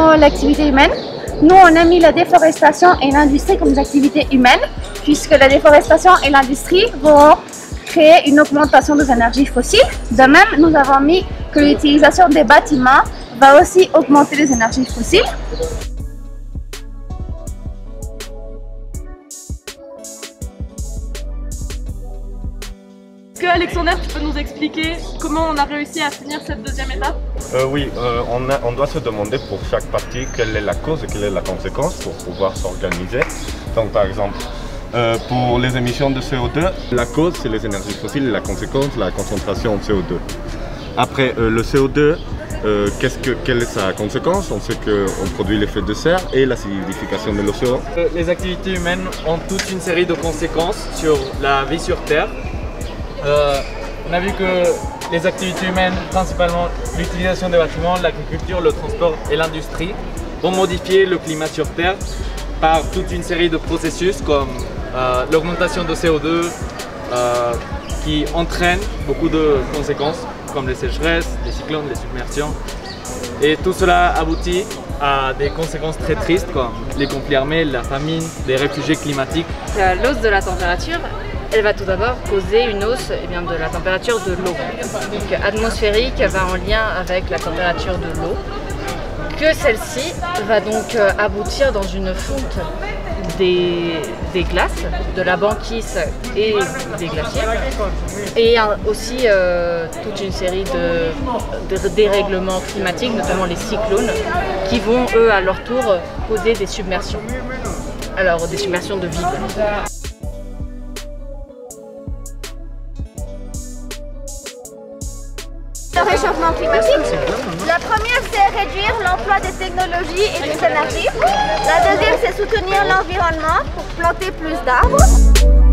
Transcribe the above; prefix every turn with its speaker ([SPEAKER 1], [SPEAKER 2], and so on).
[SPEAKER 1] dans l'activité humaine. Nous, on a mis la déforestation et l'industrie comme des activités humaines, puisque la déforestation et l'industrie vont créer une augmentation des énergies fossiles. De même, nous avons mis que l'utilisation des bâtiments va aussi augmenter les énergies fossiles.
[SPEAKER 2] Est-ce que Alexander, tu peux nous expliquer comment on a réussi à finir cette deuxième étape?
[SPEAKER 3] Oui, on doit se demander pour chaque partie quelle est la cause et quelle est la conséquence pour pouvoir s'organiser. Donc par exemple, pour les émissions de CO2, la cause c'est les énergies fossiles et la conséquence la concentration de CO2. Après le CO2, quelle est sa conséquence? On sait qu'on produit l'effet de serre et l'acidification de l'océan.
[SPEAKER 4] Les activités humaines ont toute une série de conséquences sur la vie sur Terre. On a vu que les activités humaines, principalement l'utilisation des bâtiments, l'agriculture, le transport et l'industrie, vont modifier le climat sur Terre par toute une série de processus comme l'augmentation de CO2 qui entraîne beaucoup de conséquences comme les sécheresses, les cyclones, les submersions. Et tout cela aboutit à des conséquences très tristes comme les conflits armés, la famine, les réfugiés climatiques.
[SPEAKER 5] L'hausse de la température, elle va tout d'abord causer une hausse de la température de l'eau. Donc atmosphérique va en lien avec la température de l'eau. Que celle-ci va donc aboutir dans une fonte des glaces, de la banquise et des glaciers. Et aussi toute une série de dérèglements climatiques, notamment les cyclones, qui vont eux à leur tour causer des submersions. Alors des submersions de vide.
[SPEAKER 1] Le réchauffement climatique. La première, c'est réduire l'emploi des technologies et des énergies. La deuxième, c'est soutenir l'environnement pour planter plus d'arbres.